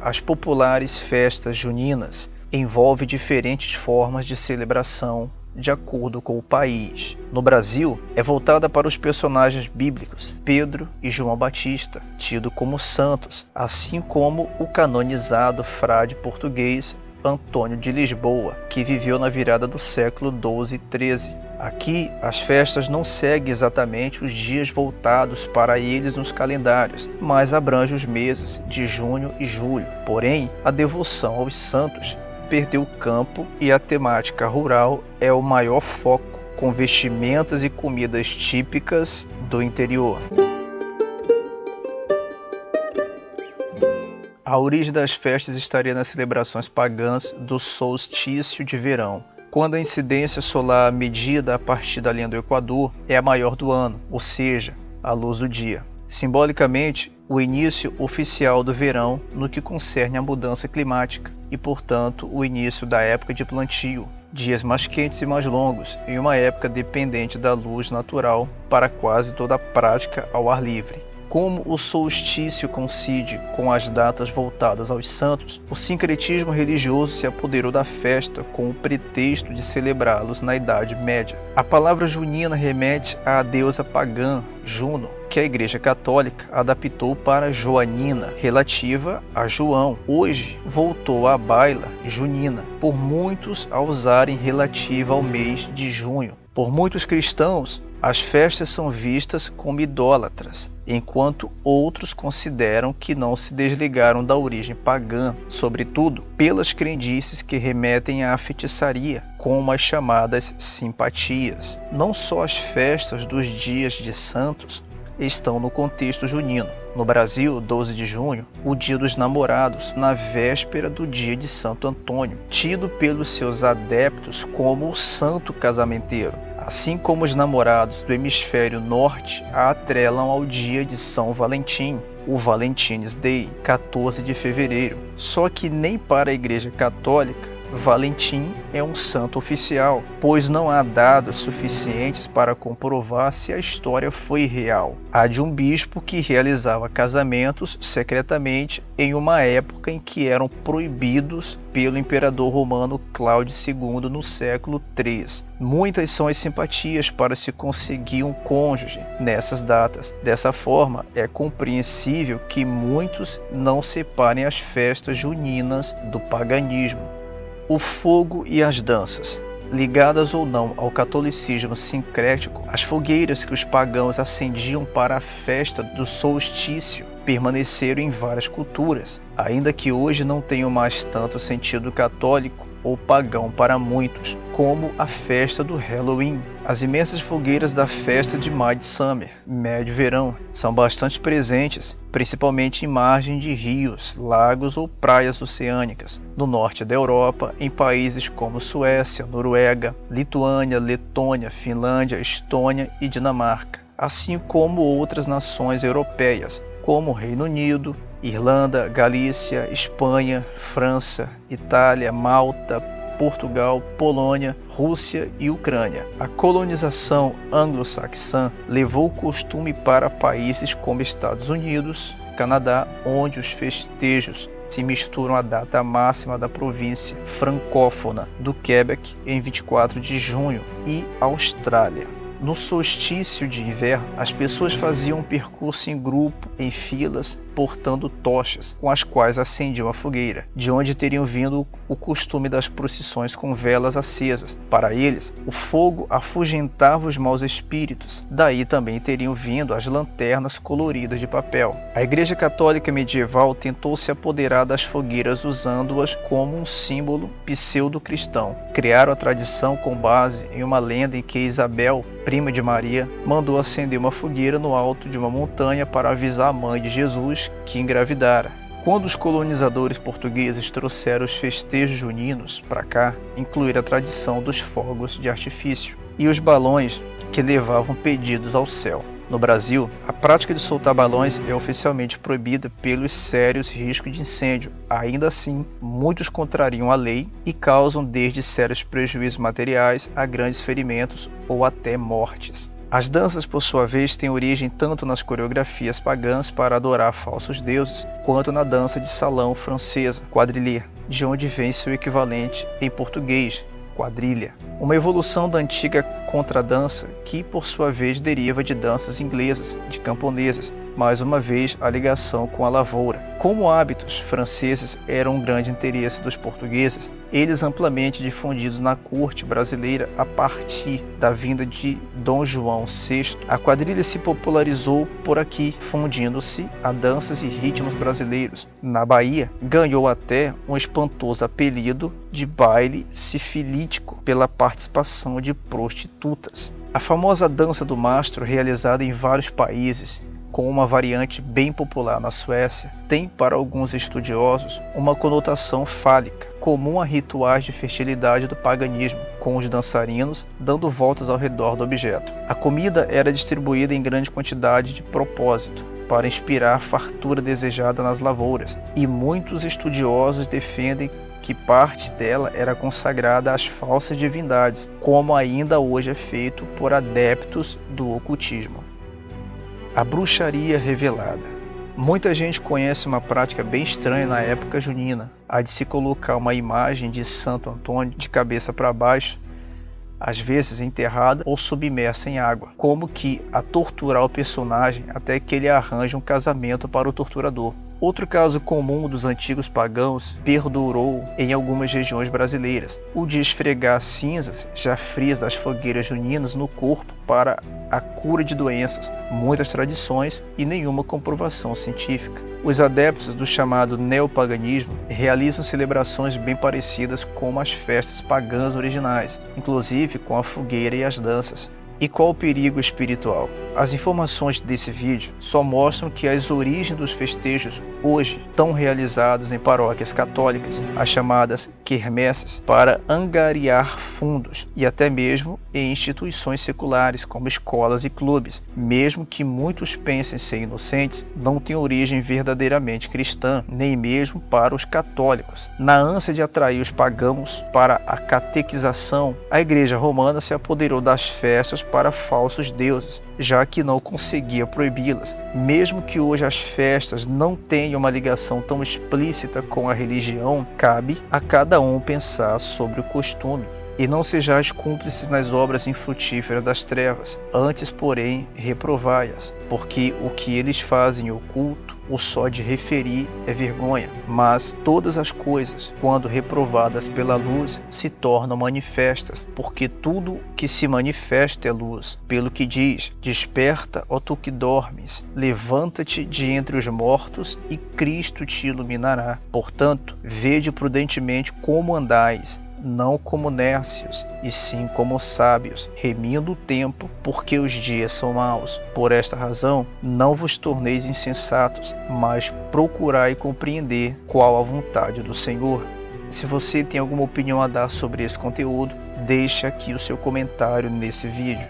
as populares festas juninas envolvem diferentes formas de celebração de acordo com o país. No Brasil, é voltada para os personagens bíblicos Pedro e João Batista, tido como santos, assim como o canonizado frade português Antônio de Lisboa, que viveu na virada do século XII e XIII. Aqui, as festas não seguem exatamente os dias voltados para eles nos calendários, mas abrangem os meses de junho e julho. Porém, a devoção aos santos perdeu o campo e a temática rural é o maior foco, com vestimentas e comidas típicas do interior. A origem das festas estaria nas celebrações pagãs do solstício de verão, quando a incidência solar medida a partir da linha do Equador é a maior do ano, ou seja, a luz do dia. Simbolicamente, o início oficial do verão no que concerne à mudança climática e, portanto, o início da época de plantio, dias mais quentes e mais longos, em uma época dependente da luz natural para quase toda a prática ao ar livre. Como o solstício coincide com as datas voltadas aos santos, o sincretismo religioso se apoderou da festa com o pretexto de celebrá-los na Idade Média. A palavra junina remete à deusa pagã, Juno, que a Igreja Católica adaptou para joanina, relativa a João. Hoje voltou à baila junina, por muitos a usarem relativa ao mês de junho. Por muitos cristãos, as festas são vistas como idólatras, enquanto outros consideram que não se desligaram da origem pagã, sobretudo pelas crendices que remetem à feitiçaria, como as chamadas simpatias. Não só as festas dos dias de santos estão no contexto junino. No Brasil, 12 de junho, o Dia dos Namorados, na véspera do dia de Santo Antônio, tido pelos seus adeptos como o santo casamenteiro. Assim como os namorados do hemisfério norte a atrelam ao dia de São Valentim, o Valentine's Day, 14 de fevereiro. Só que nem para a Igreja Católica, Valentim é um santo oficial, pois não há dados suficientes para comprovar se a história foi real. Há de um bispo que realizava casamentos secretamente em uma época em que eram proibidos pelo imperador romano Cláudio II no século III. Muitas são as simpatias para se conseguir um cônjuge nessas datas. Dessa forma, é compreensível que muitos não separem as festas juninas do paganismo. O fogo e as danças. Ligadas ou não ao catolicismo sincrético, as fogueiras que os pagãos acendiam para a festa do solstício permaneceram em várias culturas, ainda que hoje não tenham mais tanto sentido católico ou pagão para muitos, como a festa do Halloween. As imensas fogueiras da festa de Midsummer, médio verão, são bastante presentes, principalmente em margem de rios, lagos ou praias oceânicas, no norte da Europa, em países como Suécia, Noruega, Lituânia, Letônia, Finlândia, Estônia e Dinamarca, assim como outras nações europeias, como Reino Unido, Irlanda, Galícia, Espanha, França, Itália, Malta, Portugal, Polônia, Rússia e Ucrânia. A colonização anglo-saxã levou o costume para países como Estados Unidos, Canadá, onde os festejos se misturam à data máxima da província francófona do Quebec, em 24 de junho, e Austrália. No solstício de inverno, as pessoas faziam um percurso em grupo, em filas, portando tochas, com as quais acendiam a fogueira, de onde teriam vindo o costume das procissões com velas acesas. Para eles, o fogo afugentava os maus espíritos, daí também teriam vindo as lanternas coloridas de papel. A Igreja Católica medieval tentou se apoderar das fogueiras usando-as como um símbolo pseudo-cristão. Criaram a tradição com base em uma lenda em que Isabel, prima de Maria, mandou acender uma fogueira no alto de uma montanha para avisar a mãe de Jesus que engravidara. Quando os colonizadores portugueses trouxeram os festejos juninos para cá, incluíram a tradição dos fogos de artifício e os balões que levavam pedidos ao céu. No Brasil, a prática de soltar balões é oficialmente proibida pelos sérios riscos de incêndio. Ainda assim, muitos contrariam a lei e causam desde sérios prejuízos materiais a grandes ferimentos ou até mortes. As danças, por sua vez, têm origem tanto nas coreografias pagãs para adorar falsos deuses, quanto na dança de salão francesa, quadrille, de onde vem seu equivalente em português, quadrilha. Uma evolução da antiga contradança que, por sua vez, deriva de danças inglesas, de camponesas, mais uma vez a ligação com a lavoura. Como hábitos franceses eram um grande interesse dos portugueses, eles amplamente difundidos na corte brasileira a partir da vinda de Dom João VI, a quadrilha se popularizou por aqui, fundindo-se a danças e ritmos brasileiros. Na Bahia, ganhou até um espantoso apelido de baile sifilítico pela participação de prostitutas. A famosa dança do mastro, realizada em vários países, com uma variante bem popular na Suécia, tem para alguns estudiosos uma conotação fálica, comum a rituais de fertilidade do paganismo, com os dançarinos dando voltas ao redor do objeto. A comida era distribuída em grande quantidade de propósito, para inspirar a fartura desejada nas lavouras, e muitos estudiosos defendem que parte dela era consagrada às falsas divindades, como ainda hoje é feito por adeptos do ocultismo. A bruxaria revelada. Muita gente conhece uma prática bem estranha na época junina, a de se colocar uma imagem de Santo Antônio de cabeça para baixo, às vezes enterrada ou submersa em água, como que a torturar o personagem até que ele arranje um casamento para o torturador. Outro caso comum dos antigos pagãos perdurou em algumas regiões brasileiras, o de esfregar cinzas já frias das fogueiras juninas no corpo para a cura de doenças, muitas tradições e nenhuma comprovação científica. Os adeptos do chamado neopaganismo realizam celebrações bem parecidas com as festas pagãs originais, inclusive com a fogueira e as danças. E qual o perigo espiritual? As informações desse vídeo só mostram que as origens dos festejos hoje estão realizados em paróquias católicas, as chamadas quermesses, para angariar fundos e até mesmo em instituições seculares como escolas e clubes, mesmo que muitos pensem ser inocentes, não tem origem verdadeiramente cristã, nem mesmo para os católicos. Na ânsia de atrair os pagãos para a catequização, a Igreja Romana se apoderou das festas para falsos deuses, já que não conseguia proibi-las. Mesmo que hoje as festas não tenham uma ligação tão explícita com a religião, cabe a cada um pensar sobre o costume. E não sejais cúmplices nas obras infrutíferas das trevas, antes, porém, reprovai-as, porque o que eles fazem oculto, o só de referir é vergonha. Mas todas as coisas, quando reprovadas pela luz, se tornam manifestas, porque tudo que se manifesta é luz. Pelo que diz: desperta, ó tu que dormes, levanta-te de entre os mortos, e Cristo te iluminará. Portanto, vede prudentemente como andais, não como nércios, e sim como sábios, remindo o tempo, porque os dias são maus. Por esta razão, não vos torneis insensatos, mas procurai compreender qual a vontade do Senhor. Se você tem alguma opinião a dar sobre esse conteúdo, deixe aqui o seu comentário nesse vídeo.